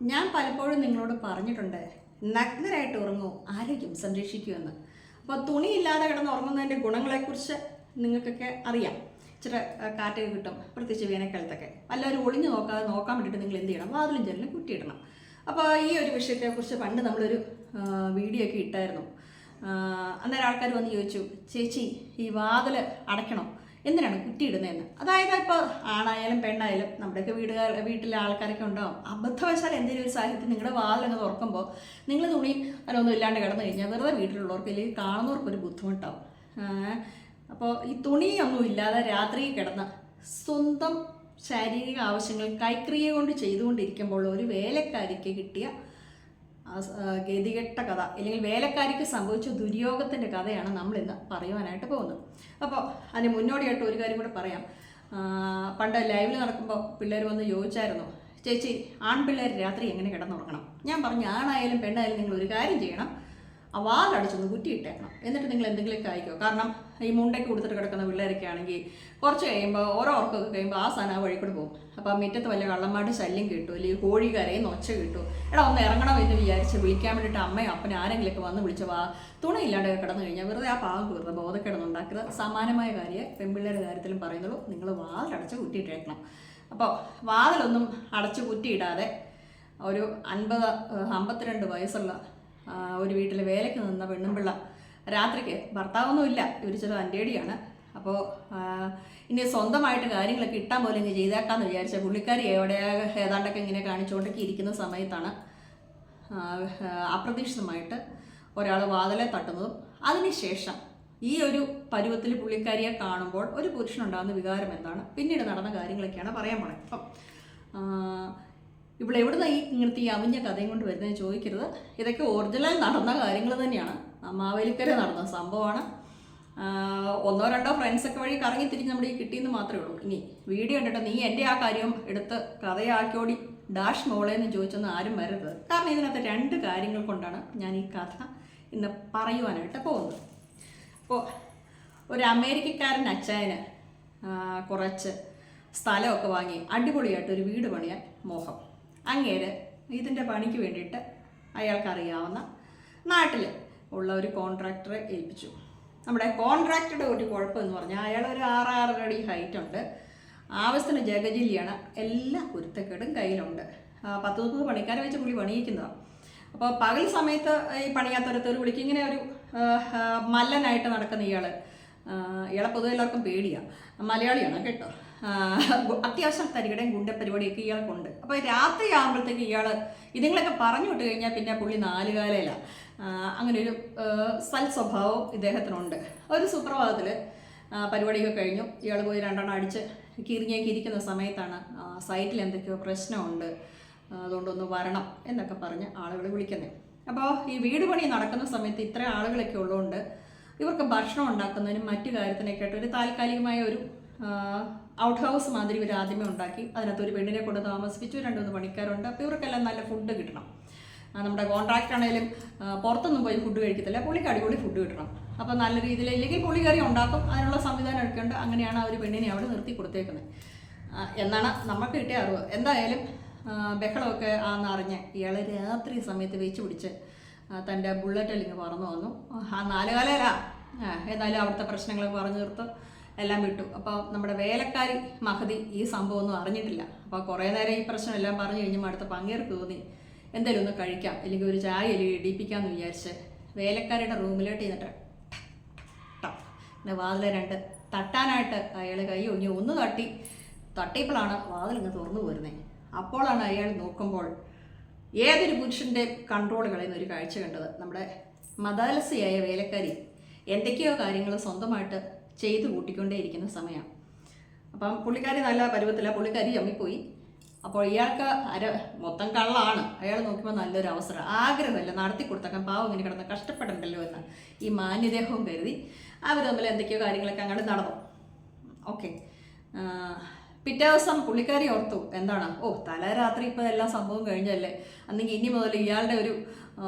ഞാൻ പലപ്പോഴും നിങ്ങളോട് പറഞ്ഞിട്ടുണ്ട്, നഗ്നരായിട്ട് ഉറങ്ങൂ, ആരോഗ്യം സംരക്ഷിക്കുമെന്ന്. അപ്പോൾ തുണിയില്ലാതെ കിടന്ന് ഉറങ്ങുന്നതിൻ്റെ ഗുണങ്ങളെക്കുറിച്ച് നിങ്ങൾക്കൊക്കെ അറിയാം. ഇച്ചിരി കാറ്റൊക്കെ കിട്ടും, പ്രത്യേകിച്ച് വേനൽക്കാലത്തൊക്കെ. എല്ലാവരും ഒളിഞ്ഞു നോക്കാൻ വേണ്ടിയിട്ട് നിങ്ങൾ എന്ത് ചെയ്യണം? വാതിലും ജനലും കുറ്റിയിടണം. അപ്പോൾ ഈ ഒരു വിഷയത്തെക്കുറിച്ച് പണ്ട് നമ്മളൊരു വീഡിയോ ഒക്കെ ഇട്ടായിരുന്നു. അന്നേരം ആൾക്കാർ വന്ന് ചോദിച്ചു, ചേച്ചി ഈ വാതിൽ അടയ്ക്കണോ, എന്തിനാണ് കുറ്റിയിടുന്നതെന്ന്. അതായത് ഇപ്പോൾ ആണായാലും പെണ്ണായാലും നമ്മുടെയൊക്കെ വീട്ടിലെ ആൾക്കാരൊക്കെ ഉണ്ടാവും. അബദ്ധവശാൽ എന്തെങ്കിലും ഒരു സാഹചര്യത്തിൽ നിങ്ങളുടെ വാതിലങ്ങ് തുറക്കുമ്പോൾ നിങ്ങൾ തുണി അതിനൊന്നും ഇല്ലാണ്ട് കിടന്നു കഴിഞ്ഞാൽ വെറുതെ വീട്ടിലുള്ളവർക്ക് അല്ലെങ്കിൽ കാണുന്നവർക്കൊരു ബുദ്ധിമുട്ടാവും. അപ്പോൾ ഈ തുണിയൊന്നും ഇല്ലാതെ രാത്രി കിടന്ന് സ്വന്തം ശാരീരിക ആവശ്യങ്ങൾ കൈക്രിയ കൊണ്ട് ചെയ്തുകൊണ്ടിരിക്കുമ്പോൾ ഒരു വേലക്കാരിക്ക് കിട്ടിയ ഗതികെട്ട കഥ, അല്ലെങ്കിൽ വേലക്കാരിക്ക് സംഭവിച്ച ദുര്യോഗത്തിൻ്റെ കഥയാണ് നമ്മളിന്ന് പറയുവാനായിട്ട് പോകുന്നത്. അപ്പോൾ അതിന് മുന്നോടിയായിട്ട് ഒരു കാര്യം കൂടെ പറയാം. പണ്ട് ലൈവിൽ നടക്കുമ്പോൾ പിള്ളേർ വന്ന് ചോദിച്ചായിരുന്നു, ചേച്ചി ആൺപിള്ളേർ രാത്രി എങ്ങനെ കിടന്നുറങ്ങണം? ഞാൻ പറഞ്ഞു, ആണായാലും പെണ്ണായാലും നിങ്ങൾ ഒരു കാര്യം ചെയ്യണം, ആ വാലടിച്ചൊന്ന് കുറ്റിയിട്ടേക്കണം. എന്നിട്ട് നിങ്ങൾ എന്തെങ്കിലുമൊക്കെ അയക്കുമോ. കാരണം ഈ മുണ്ടയ്ക്ക് കൊടുത്തിട്ട് കിടക്കുന്ന പിള്ളേരൊക്കെ ആണെങ്കിൽ കുറച്ച് കഴിയുമ്പോൾ ഓരോ ഉറക്കമൊക്കെ കഴിയുമ്പോൾ ആ സാധനം ആ വഴി കൂടെ പോകും. അപ്പോൾ മുറ്റത്ത് വല്ല കള്ളന്മാരുടെ ശല്യം കിട്ടും, അല്ലെങ്കിൽ കോഴി കരയുന്ന ഒച്ച കിട്ടും. എടാ ഒന്ന് ഇറങ്ങണം എന്ന് വിചാരിച്ച് വിളിക്കാൻ വേണ്ടിയിട്ട് അമ്മയും അപ്പനും ആരെങ്കിലുമൊക്കെ വന്ന് വിളിച്ച് തുണയില്ലാണ്ട് കിടന്നു കഴിഞ്ഞാൽ വെറുതെ ആ പാവം വെറുതെ ബോധക്കിടന്നുണ്ടാക്കുന്നത്. സമാനമായ കാര്യം പെൺപിള്ളേരുടെ കാര്യത്തിലും പറയുന്നുള്ളൂ. നിങ്ങൾ വാതിലടച്ച് കുറ്റിയിട്ടേക്കണം. അപ്പോൾ വാതിലൊന്നും അടച്ച് കുറ്റിയിടാതെ ഒരു 52 വയസ്സുള്ള ഒരു വീട്ടിൽ വേലയ്ക്ക് നിന്ന പെണ്ണുമ്പിള്ള രാത്രിക്ക് ഭർത്താവൊന്നുമില്ല, ഇവർ ചെറു അൻ്റേടിയാണ്. അപ്പോൾ ഇനി സ്വന്തമായിട്ട് കാര്യങ്ങളൊക്കെ ഇട്ടാൻ പോലെ ഇങ്ങനെ ചെയ്തേക്കാമെന്ന് വിചാരിച്ച പുള്ളിക്കാരി എവിടെ ഏതാണ്ടൊക്കെ ഇങ്ങനെ കാണിച്ചുകൊണ്ടൊക്കെ ഇരിക്കുന്ന സമയത്താണ് അപ്രതീക്ഷിതമായിട്ട് ഒരാൾ വാതിലെ തട്ടുന്നതും. അതിനുശേഷം ഈ ഒരു പരുവത്തിൽ പുള്ളിക്കാരിയെ കാണുമ്പോൾ ഒരു പുരുഷനുണ്ടാകുന്ന വികാരം എന്താണ്, പിന്നീട് നടന്ന കാര്യങ്ങളൊക്കെയാണ് പറയാൻ പോണത്. അപ്പം ഇവിടെ എവിടുന്ന ഇങ്ങനത്തെ ഈ അവിഞ്ഞ കഥയും കൊണ്ട് വരുന്നതെന്ന് ചോദിക്കരുത്. ഇതൊക്കെ ഒറിജിനൽ നടന്ന കാര്യങ്ങൾ തന്നെയാണ്. മാവേലിക്കര നടന്ന സംഭവമാണ്. 1-2 ഫ്രണ്ട്സൊക്കെ വഴി കറങ്ങി തിരിഞ്ഞ് നമ്മുടെ ഈ കിട്ടിയെന്ന് മാത്രമേ ഉള്ളൂ. ഇനി വീഡിയോ കണ്ടിട്ട് നീ എൻ്റെ ആ കാര്യം എടുത്ത് കഥയാക്കിയോടി ഡാഷ് മോളേന്ന് ചോദിച്ചൊന്നും ആരും വരരുത്. കാരണം ഇതിനകത്ത് 2 കാര്യങ്ങൾ കൊണ്ടാണ് ഞാൻ ഈ കഥ ഇന്ന് പറയുവാനായിട്ട് പോകുന്നത്. അപ്പോൾ ഒരു അമേരിക്കക്കാരൻ അച്ചായന് കുറച്ച് സ്ഥലമൊക്കെ വാങ്ങി അടിപൊളിയായിട്ട് ഒരു വീട് പണിയാൻ മോഹം. അങ്ങേര് ഇതിൻ്റെ പണിക്ക് വേണ്ടിയിട്ട് അയാൾക്കറിയാവുന്ന നാട്ടിൽ ഉള്ള ഒരു കോൺട്രാക്ടറെ ഏൽപ്പിച്ചു. നമ്മുടെ കോൺട്രാക്ടറുടെ ഒരു കുഴപ്പമെന്ന് പറഞ്ഞാൽ അയാൾ ഒരു 6-6.5 അടി ഹൈറ്റ് ഉണ്ട്, ആവശ്യത്തിന് ജഗജില്ലിയാണ്, എല്ലാ കുരുത്തക്കേടും കയ്യിലുണ്ട്. 10-30 പണിക്കാരെ വെച്ച് പുള്ളി പണിയിക്കുന്നതാണ്. അപ്പോൾ പകൽ സമയത്ത് ഈ പണിയാത്തൊരു തെറി വിളിക്കും. ഇങ്ങനെ ഒരു മല്ലനായിട്ട് നടക്കുന്ന ഇയാളെ പൊതുവെ എല്ലാവർക്കും പേടിയാണ്. മലയാളിയാണ് കേട്ടോ. അത്യാവശ്യം തരികടയും ഗുണ്ടപ്പരിപാടിയൊക്കെ ഇയാൾക്കുണ്ട്. അപ്പോൾ രാത്രി ആകുമ്പോഴത്തേക്ക് ഇതുങ്ങളൊക്കെ പറഞ്ഞു വിട്ട് കഴിഞ്ഞാൽ പിന്നെ പുള്ളി 4 കാലയിലാണ്. അങ്ങനെ ഒരു സ്വഭാവം ഇദ്ദേഹത്തിനുണ്ട്. ഒരു സുപ്രഭാതത്തിൽ പരിപാടിയൊക്കെ കഴിഞ്ഞു, ഇയാൾ പോയി 2 എണ്ണം അടിച്ച് കിരിഞ്ഞേക്ക് ഇരിക്കുന്ന സമയത്താണ് സൈറ്റിൽ എന്തൊക്കെയോ പ്രശ്നമുണ്ട്, അതുകൊണ്ടൊന്ന് വരണം എന്നൊക്കെ പറഞ്ഞ് ആളുകൾ വിളിക്കുന്നത്. അപ്പോൾ ഈ വീട് പണി നടക്കുന്ന സമയത്ത് ഇത്ര ആളുകളൊക്കെ ഉള്ളതുകൊണ്ട് ഇവർക്ക് ഭക്ഷണം ഉണ്ടാക്കുന്നതിനും മറ്റു കാര്യത്തിനൊക്കെ ആയിട്ട് ഒരു താൽക്കാലികമായ ഒരു ഔട്ട് ഹൗസ് മാതിരി ഇവർ ആദ്യമേ ഉണ്ടാക്കി. അതിനകത്ത് ഒരു പെണ്ണിനെ കൊണ്ട് താമസിപ്പിച്ചു, 2-3 പണിക്കാരുണ്ട്. അപ്പോൾ ഇവർക്കെല്ലാം നല്ല ഫുഡ് കിട്ടണം. നമ്മുടെ കോൺട്രാക്ടർ ആണെങ്കിലും പുറത്തൊന്നും പോയി ഫുഡ് കഴിക്കത്തില്ല, പുള്ളിക്ക് അടിപൊളി ഫുഡ് കിട്ടണം. അപ്പോൾ നല്ല രീതിയിൽ ഇല്ലെങ്കിൽ പുള്ളിക്കറി ഉണ്ടാക്കും, അതിനുള്ള സംവിധാനം എടുക്കേണ്ട. അങ്ങനെയാണ് ആ ഒരു പെണ്ണിനെ അവിടെ നിർത്തി കൊടുത്തേക്കുന്നത് എന്നാണ് നമുക്ക് കിട്ടിയ അറിവ്. എന്തായാലും ബഹളമൊക്കെ ആണെന്നറിഞ്ഞ് ഇയാൾ രാത്രി സമയത്ത് വെച്ച് പിടിച്ച് തൻ്റെ ബുള്ളറ്റിലിങ്ങ് പറന്നു വന്നു. ആ 4 കാലയിലാ എന്നാലും അവിടുത്തെ പ്രശ്നങ്ങളൊക്കെ പറഞ്ഞു തീർത്ത് എല്ലാം വിട്ടു. അപ്പോൾ നമ്മുടെ വേലക്കാരി മഹതി ഈ സംഭവമൊന്നും അറിഞ്ഞിട്ടില്ല. അപ്പോൾ കുറേ നേരം ഈ പ്രശ്നം എല്ലാം പറഞ്ഞു കഴിഞ്ഞപ്പോൾ അടുത്ത പങ്കേർക്ക് തോന്നി എന്തെങ്കിലും ഒന്ന് കഴിക്കാം, അല്ലെങ്കിൽ ഒരു ചായ ഇടിപ്പിക്കാമെന്ന് വിചാരിച്ച് വേലക്കാരിയുടെ റൂമിലോട്ട് ചെന്നിട്ട് പിന്നെ വാതിലെ 2 തട്ടാനായിട്ട് അയാൾ കൈ ഒഞ്ഞു ഒന്ന് തട്ടിയപ്പോഴാണ് വാതിലിങ്ങ് തുറന്നു പോരുന്നത്. അപ്പോഴാണ് അയാൾ നോക്കുമ്പോൾ ഏതൊരു പുരുഷൻ്റെ കൺട്രോൾ കളയുന്ന ഒരു കാഴ്ച കണ്ടത്. നമ്മുടെ മദാലസിയായ വേലക്കാരി എന്തൊക്കെയോ കാര്യങ്ങൾ സ്വന്തമായിട്ട് ചെയ്തു കൂട്ടിക്കൊണ്ടേയിരിക്കുന്ന സമയമാണ്. അപ്പം പുള്ളിക്കാരി നല്ല പരുവത്തിലാണ്, പുള്ളിക്കാരി ചമ്മിപ്പോയി. അപ്പോൾ ഇയാൾക്ക് മൊത്തം കള്ളാണ്. അയാൾ നോക്കുമ്പോൾ നല്ലൊരു അവസരം, ആഗ്രഹമല്ല നടത്തി കൊടുത്തേക്കാൻ, പാവം ഇങ്ങനെ കിടന്ന് കഷ്ടപ്പെടണ്ടല്ലോ എന്ന് ഈ മാന്യദേഹവും കരുതി അവർ തമ്മിൽ എന്തൊക്കെയോ കാര്യങ്ങളൊക്കെ അങ്ങോട്ട് നടന്നു. ഓക്കെ, പിറ്റേ ദിവസം പുള്ളിക്കാരി ഓർത്തു എന്താണ്, തലേരാത്രി ഇപ്പോൾ എല്ലാ സംഭവം കഴിഞ്ഞല്ലേ, അന്നെങ്കിൽ ഇനി മുതൽ ഇയാളുടെ ഒരു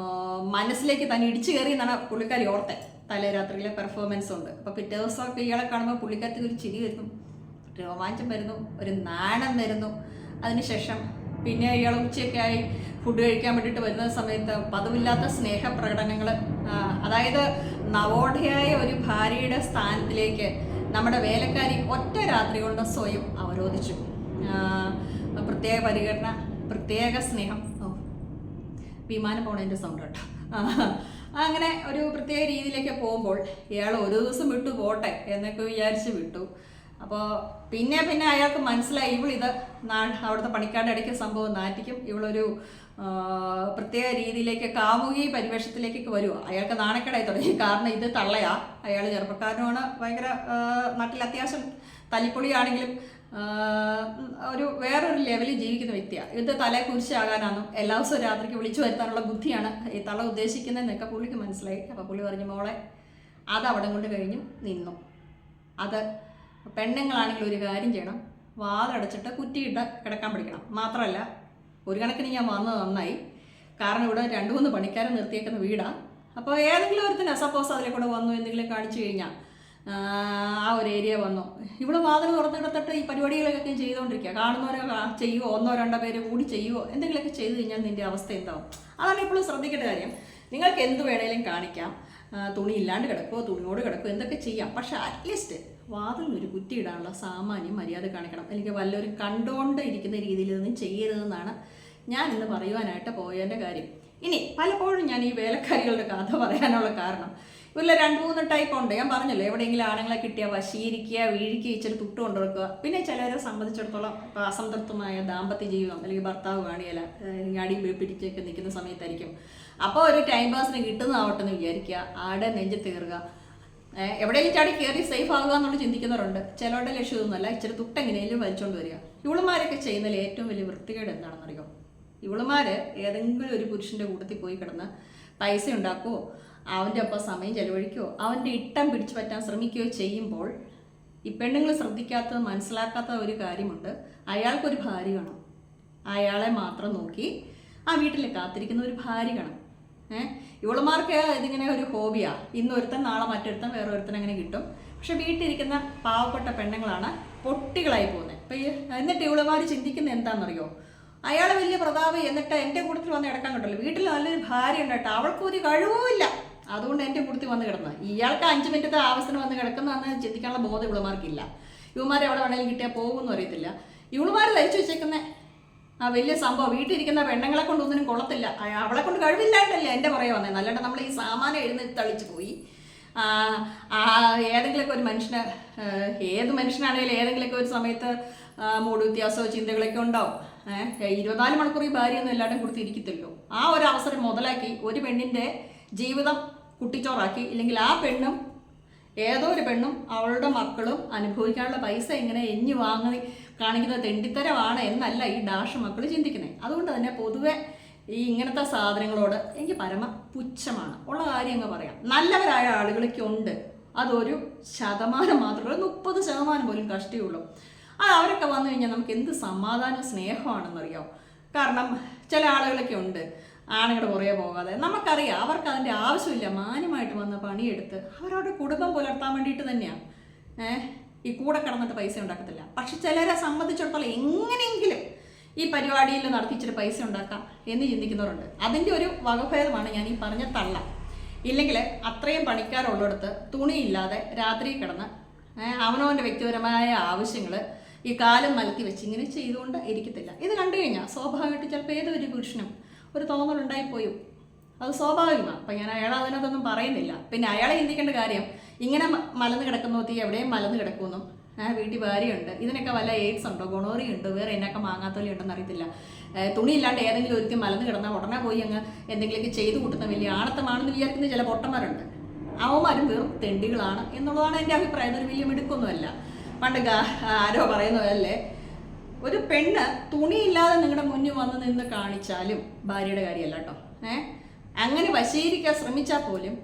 മനസ്സിലേക്ക് തന്നെ ഇടിച്ചു കയറി എന്നാണ് പുള്ളിക്കാരി ഓർത്തെ. തലേരാത്രിയിലെ പെർഫോമൻസ് ഉണ്ട്. അപ്പോൾ പിറ്റേ ദിവസമൊക്കെ ഇയാളെ കാണുമ്പോൾ പുള്ളിക്കാരത്തിൽ ഒരു ചിരി വരുന്നു, രോമാഞ്ചം വരുന്നു, ഒരു നാണം വരുന്നു. അതിനുശേഷം പിന്നെ ഇയാൾ ഉച്ചയൊക്കെ ആയി ഫുഡ് കഴിക്കാൻ വേണ്ടിയിട്ട് വരുന്ന സമയത്ത് പതിവില്ലാത്ത സ്നേഹപ്രകടനങ്ങൾ, അതായത് നവോഢയായ ഒരു ഭാര്യയുടെ സ്ഥാനത്തിലേക്ക് നമ്മുടെ വേലക്കാരി ഒറ്റ രാത്രി കൊണ്ട് സ്വയം അവരോധിച്ചു. പ്രത്യേക പരിഗണന, പ്രത്യേക സ്നേഹം. വിമാനം പോണതിൻ്റെ സൗണ്ട് കേട്ടോ. അങ്ങനെ ഒരു പ്രത്യേക രീതിയിലേക്ക് പോകുമ്പോൾ ഇയാൾ ഒരു ദിവസം വിട്ടു പോട്ടെ എന്നൊക്കെ വിചാരിച്ച് വിട്ടു. അപ്പോൾ പിന്നെ അയാൾക്ക് മനസ്സിലായി ഇവളിത് അവിടുത്തെ പണിക്കാരുടെ ഇടയ്ക്ക് സംഭവം നാറ്റിക്കും, ഇവളൊരു പ്രത്യേക രീതിയിലേക്ക് കാമുകി പരിവേഷത്തിലേക്കൊക്കെ വരുമോ. അയാൾക്ക് നാണക്കേടായി തുടങ്ങി. കാരണം ഇത് തള്ളയാ, അയാൾ ചെറുപ്പക്കാരനുമാണ്, ഭയങ്കര നാട്ടിൽ അത്യാവശ്യം തല്ലിപ്പൊളിയാണെങ്കിലും ഒരു വേറൊരു ലെവലിൽ ജീവിക്കുന്ന വ്യക്തിയാണ്. ഇത് തലയെ കുരിശാകാനാണെന്നും എല്ലാ ദിവസവും രാത്രിക്ക് വിളിച്ചു വരുത്താനുള്ള ബുദ്ധിയാണ് ഈ തള്ള ഉദ്ദേശിക്കുന്നതെന്നൊക്കെ പുള്ളിക്ക് മനസ്സിലായി. അപ്പോൾ പുള്ളി പറഞ്ഞു, മോളെ അത് അവിടെ കൊണ്ട് കഴിഞ്ഞു നിന്നു. അത് പെണ്ണുങ്ങളാണെങ്കിൽ ഒരു കാര്യം ചെയ്യണം, വാതടച്ചിട്ട് കുറ്റിയിട്ട് കിടക്കാൻ പഠിക്കണം. മാത്രമല്ല ഒരു കണക്കിന് ഞാൻ വന്നത് നന്നായി, കാരണം ഇവിടെ 2-3 പണിക്കാരെ നിർത്തിയേക്കുന്ന വീടാണ്. അപ്പോൾ ഏതെങ്കിലും ഒരുത്തിന് സപ്പോസ് അതിലെ കൂടെ വന്നു എന്തെങ്കിലും കാണിച്ചു കഴിഞ്ഞാൽ ആ ഒരു ഏരിയ വന്നു, ഇവിടെ വാതിൽ തുറന്നിടത്തിട്ട് ഈ പരിപാടികളൊക്കെ ചെയ്തുകൊണ്ടിരിക്കുക. കാണുന്നവരെ ചെയ്യുമോ, 1-2 പേര് കൂടി ചെയ്യുമോ, എന്തെങ്കിലുമൊക്കെ ചെയ്തു കഴിഞ്ഞാൽ നിൻ്റെ അവസ്ഥ എന്താവും. അതാണ് ഇപ്പോഴും ശ്രദ്ധിക്കേണ്ട കാര്യം. നിങ്ങൾക്ക് എന്ത് വേണേലും കാണിക്കാം, തുണി ഇല്ലാണ്ട് കിടക്കുമോ തുണിയോട് കിടക്കുമോ എന്തൊക്കെ ചെയ്യാം, പക്ഷെ അറ്റ്ലീസ്റ്റ് വാതിലിനൊരു കുറ്റി ഇടാനുള്ള സാമാന്യം മര്യാദ കാണിക്കണം. എനിക്ക് വല്ലവരും കണ്ടുകൊണ്ട് ഇരിക്കുന്ന രീതിയിൽ ഒന്നും ചെയ്യരുതെന്നാണ് ഞാൻ ഇന്ന് പറയുവാനായിട്ട് പോയതിൻ്റെ കാര്യം. ഇനി പലപ്പോഴും ഞാൻ ഈ വേലക്കാരികളുടെ കഥ പറയാനുള്ള കാരണം, ഇവരിൽ 2-3 ടൈപ്പ് ഉണ്ട്. ഞാൻ പറഞ്ഞല്ലോ, എവിടെയെങ്കിലും ആണുങ്ങളെ കിട്ടിയാൽ വശീകരിക്കുക, വീഴിക്കുക, ഇച്ചിരി തുട്ട് കൊണ്ടുവെക്കുക. പിന്നെ ചിലരെ സംബന്ധിച്ചിടത്തോളം ഇപ്പോൾ അസംതൃപ്തമായ ദാമ്പത്യ ജീവിതം അല്ലെങ്കിൽ ഭർത്താവ് കാണിയല്ല, അടി പിടിച്ചൊക്കെ നിൽക്കുന്ന സമയത്തായിരിക്കും. അപ്പോൾ ഒരു ടൈം പാസിന് കിട്ടുന്നതാവട്ടെന്ന് വിചാരിക്കുക, ആടെ നെഞ്ചത്ത് കയറുക, എവിടെയെങ്കിലും ചാടി കയറി സേഫ് ആകുക എന്നുള്ള ചിന്തിക്കുന്നവരുണ്ട്. ചിലരുടെ ലക്ഷ്യം ഒന്നുമല്ല, ഇച്ചിരി തുട്ട് എങ്ങനെയും വലിച്ചുകൊണ്ട് വരിക. ഇവളുമാരൊക്കെ ചെയ്യുന്നതിൽ ഏറ്റവും വലിയ വൃത്തികേട് എന്താണെന്നറിയോ? ഇവളുമാർ ഏതെങ്കിലും ഒരു പുരുഷൻ്റെ കൂട്ടത്തിൽ പോയി കിടന്ന് പൈസ ഉണ്ടാക്കുമോ, അവൻ്റെ ഒപ്പം സമയം ചെലവഴിക്കുകയോ, അവൻ്റെ ഇട്ടം പിടിച്ചു പറ്റാൻ ശ്രമിക്കുകയോ ചെയ്യുമ്പോൾ ഈ പെണ്ണുങ്ങൾ ശ്രദ്ധിക്കാത്തത് മനസ്സിലാക്കാത്ത ഒരു കാര്യമുണ്ട്. അയാൾക്കൊരു ഭാര്യ കാണും, അയാളെ മാത്രം നോക്കി ആ വീട്ടിൽ കാത്തിരിക്കുന്ന ഒരു ഭാര്യ കാണും. ഇവളുമാർക്ക് ഇതിങ്ങനെ ഒരു ഹോബിയാണ്. ഇന്നൊരുത്തൻ നാളെ മറ്റൊരുത്തൻ വേറെ ഒരുത്തൻ അങ്ങനെ കിട്ടും. പക്ഷെ വീട്ടിലിരിക്കുന്ന പാവപ്പെട്ട പെണ്ണുങ്ങളാണ് പൊട്ടികളായി പോകുന്നത്. അപ്പം എന്നിട്ട് ഇവളുമാർ ചിന്തിക്കുന്നത് എന്താണെന്നറിയോ? അയാൾ വലിയ പ്രതാപം, എന്നിട്ട് എൻ്റെ കൂട്ടത്തിൽ വന്ന് കിടക്കാൻ കിട്ടുമല്ലോ, വീട്ടിൽ നല്ലൊരു ഭാര്യ ഉണ്ടായിട്ട് അവൾക്കൊരു കഴിവുമില്ല, അതുകൊണ്ട് എൻ്റെ കൂട്ടത്തിൽ വന്ന് കിടന്നത്. ഇയാൾക്ക് 5 മിനിറ്റത്തെ ആവശ്യത്തിന് വന്ന് കിടക്കുന്നതെന്ന് ചിന്തിക്കാനുള്ള ബോധം ഇവളുമാർക്കില്ല. ഇവളുമാർ എവിടെ വേണമെങ്കിലും കിട്ടിയാൽ പോകുമെന്ന് അറിയത്തില്ല. ഇവളുമാർ ധരിച്ചു വെച്ചേക്കുന്ന ആ വലിയ സംഭവം വീട്ടിലിരിക്കുന്ന പെണ്ണുങ്ങളെ കൊണ്ട് ഒന്നിനും കൊള്ളത്തില്ല, അവളെ കൊണ്ട് കഴിവില്ലാണ്ടല്ലേ എൻ്റെ പുറകെ വന്നേ. നല്ലതാണ് നമ്മൾ ഈ സാമാനം എഴുന്നേറ്റ് തളിച്ച് പോയി. ഏതെങ്കിലുമൊക്കെ ഒരു മനുഷ്യന്, ഏത് മനുഷ്യനാണെങ്കിലും ഏതെങ്കിലുമൊക്കെ ഒരു സമയത്ത് മൂഡ് വ്യത്യാസമോ ചിന്തകളൊക്കെ ഉണ്ടാവും. 24 മണിക്കൂർ ഈ ഭാര്യയൊന്നും എല്ലാവരും കൊടുത്തിരിക്കത്തില്ലോ. ആ ഒരു അവസരം മുതലാക്കി ഒരു പെണ്ണിൻ്റെ ജീവിതം കുട്ടിച്ചോറാക്കി, ഇല്ലെങ്കിൽ ആ പെണ്ണും ഏതോ ഒരു പെണ്ണും അവളുടെ മക്കളും അനുഭവിക്കാനുള്ള പൈസ ഇങ്ങനെ എഞ്ഞു വാങ്ങി കാണിക്കുന്ന തെണ്ടിത്തരമാണ് എന്നല്ല ഈ ഡാഷ് മക്കൾ ചിന്തിക്കുന്നത്. അതുകൊണ്ട് തന്നെ പൊതുവെ ഈ ഇങ്ങനത്തെ സാധനങ്ങളോട് എനിക്ക് പരമ പുച്ഛമാണ്. ഉള്ള കാര്യം അങ്ങ് പറയാം. നല്ലവരായ ആളുകളൊക്കെ ഉണ്ട്, അതൊരു ശതമാനം മാത്രമേ, 30% പോലും കഷ്ടിയുള്ളൂ. അവരൊക്കെ വന്നു കഴിഞ്ഞാൽ നമുക്ക് എന്ത് സമാധാനവും സ്നേഹമാണെന്നറിയാം. കാരണം ചില ആളുകളൊക്കെ ഉണ്ട് ആണുങ്ങളുടെ പുറകെ പോകാതെ, നമുക്കറിയാം അവർക്ക് അതിൻ്റെ ആവശ്യമില്ല, മാന്യമായിട്ട് വന്ന് പണിയെടുത്ത് അവരവരുടെ കുടുംബം പുലർത്താൻ വേണ്ടിയിട്ട് തന്നെയാണ് ഈ കൂടെ കിടന്നിട്ട് പൈസ ഉണ്ടാക്കത്തില്ല. പക്ഷെ ചിലരെ സംബന്ധിച്ചിടത്തോളം എങ്ങനെയെങ്കിലും ഈ പരിപാടിയിൽ നടത്തിച്ചിട്ട് പൈസ ഉണ്ടാക്കാം എന്ന് ചിന്തിക്കുന്നവരുണ്ട്. അതിൻ്റെ ഒരു വകഭേദമാണ് ഞാൻ ഈ പറഞ്ഞ തള്ള. ഇല്ലെങ്കിൽ അത്രയും പണിക്കാരുള്ളിടത്ത് തുണിയില്ലാതെ രാത്രി കിടന്ന് അവനവൻ്റെ വ്യക്തിപരമായ ആവശ്യങ്ങൾ ഈ കാലം മലത്തി വെച്ച് ഇങ്ങനെ ചെയ്തുകൊണ്ട് ഇരിക്കത്തില്ല. ഇത് കണ്ടു കഴിഞ്ഞാൽ സ്വാഭാവികമായിട്ട് ചിലപ്പോൾ ഏതൊരു പുരുഷനും ഒരു തോന്നലുണ്ടായിപ്പോയും, അത് സ്വാഭാവികമാണ്. അപ്പം ഞാൻ അയാൾ അതിനകത്തൊന്നും പറയുന്നില്ല. പിന്നെ അയാളെ ചിന്തിക്കേണ്ട കാര്യം, ഇങ്ങനെ മലന്ന് കിടക്കുന്നു, തീ എവിടെയും മലന്ന് കിടക്കുന്നു, വീട്ടിൽ ഭാര്യയുണ്ട്, ഇതിനൊക്കെ വല്ല എയ്ഡ്സ് ഉണ്ടോ, ഗുണോറിയുണ്ടോ, വേറെ എന്നൊക്കെ മാങ്ങാത്തോലി ഉണ്ടെന്ന് അറിയത്തില്ല. തുണിയില്ലാണ്ട് ഏതെങ്കിലും ഒരിക്കലും മലന്ന് കിടന്നാൽ ഉടനെ പോയി അങ്ങ് എന്തെങ്കിലുമൊക്കെ ചെയ്തു കൂട്ടുന്ന വലിയ ആണത്തമാണെന്ന് വിചാരിക്കുന്ന ചില പൊട്ടന്മാരുണ്ട്. അവന്മാരും വെറും തെണ്ടികളാണ് എന്നുള്ളതാണ് എൻ്റെ അഭിപ്രായം. ഇതൊരു വലിയ മിടുക്കൊന്നുമല്ല. പണ്ട് ആരോ പറയുന്നതല്ലേ, ഒരു പെണ്ണ് തുണിയില്ലാതെ നിങ്ങളുടെ മുന്നിൽ വന്ന് നിന്ന് കാണിച്ചാലും ഭാര്യയുടെ കാര്യമല്ല കേട്ടോ. അങ്ങനെ വശീകരിക്കാൻ ശ്രമിച്ചാൽ പോലും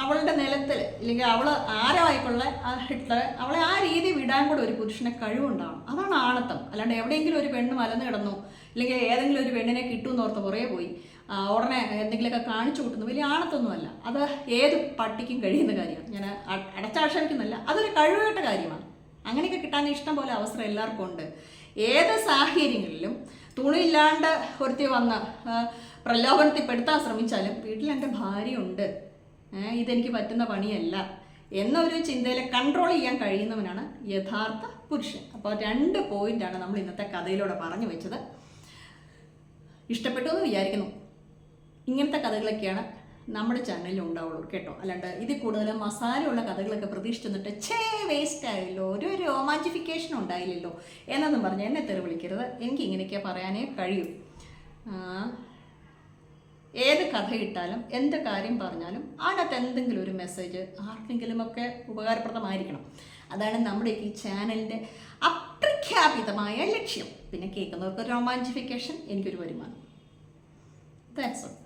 അവളുടെ നിലത്തിൽ, ഇല്ലെങ്കിൽ അവൾ ആരോ ആയിക്കൊള്ള ഹിറ്റ്ലർ, അവളെ ആ രീതി വിടാൻ കൂടെ ഒരു പുരുഷനെ കഴിവുണ്ടാവണം. അതാണ് ആണത്തം. അല്ലാണ്ട് എവിടെയെങ്കിലും ഒരു പെണ്ണ് മലന്ന് കിടന്നു, ഇല്ലെങ്കിൽ ഏതെങ്കിലും ഒരു പെണ്ണിനെ കിട്ടുമെന്ന് ഓർത്ത് പുറകെ പോയി ഉടനെ എന്തെങ്കിലുമൊക്കെ കാണിച്ചു കൂട്ടുന്നു വലിയ ആണത്തൊന്നുമല്ല. അത് ഏത് പട്ടിക്കും കഴിയുന്ന കാര്യമാണ്. ഞാൻ അടച്ചാക്ഷേപിക്കുന്നില്ല, അതൊരു കഴിവുകെട്ട കാര്യമാണ്. അങ്ങനെയൊക്കെ കിട്ടാൻ ഇഷ്ടം പോലെ അവസരം എല്ലാവർക്കും ഉണ്ട്. ഏത് സാഹചര്യങ്ങളിലും തുണിയില്ലാണ്ട് ഒരുത്തി വന്ന് പ്രലോഭനത്തിൽപ്പെടുത്താൻ ശ്രമിച്ചാലും വീട്ടിൽ എൻ്റെ ഭാര്യയുണ്ട്, ഇതെനിക്ക് പറ്റുന്ന പണിയല്ല എന്നൊരു ചിന്തയിൽ കൺട്രോൾ ചെയ്യാൻ കഴിയുന്നവനാണ് യഥാർത്ഥ പുരുഷൻ. അപ്പോൾ 2 പോയിന്റാണ് നമ്മൾ ഇന്നത്തെ കഥയിലൂടെ പറഞ്ഞു വെച്ചത്. ഇഷ്ടപ്പെട്ടു എന്ന് വിചാരിക്കുന്നു. ഇങ്ങനത്തെ കഥകളൊക്കെയാണ് നമ്മുടെ ചാനലിൽ ഉണ്ടാവുള്ളൂ കേട്ടോ. അല്ലാണ്ട് ഇതിൽ കൂടുതൽ മസാലയുള്ള കഥകളൊക്കെ പ്രതീക്ഷിച്ചു നിന്നിട്ട് വേസ്റ്റ് ആയല്ലോ, ഒരു രോമാഞ്ചിഫിക്കേഷൻ ഉണ്ടായില്ലല്ലോ എന്നൊന്നും പറഞ്ഞ് എന്നെ തെറി വിളിക്കരുത്. എനിക്ക് ഇങ്ങനെയൊക്കെ പറയാനേ കഴിയൂ. ഏത് കഥ ഇട്ടാലും എന്ത് കാര്യം പറഞ്ഞാലും അതിനകത്ത് എന്തെങ്കിലും ഒരു മെസ്സേജ് ആർക്കെങ്കിലുമൊക്കെ ഉപകാരപ്രദമായിരിക്കണം. അതാണ് നമ്മുടെ ഈ ചാനലിൻ്റെ അപ്രഖ്യാപിതമായ ലക്ഷ്യം. പിന്നെ കേൾക്കുന്നവർക്ക് രോമാഞ്ചിഫിക്കേഷൻ, എനിക്കൊരു വരുമാനം. That's all.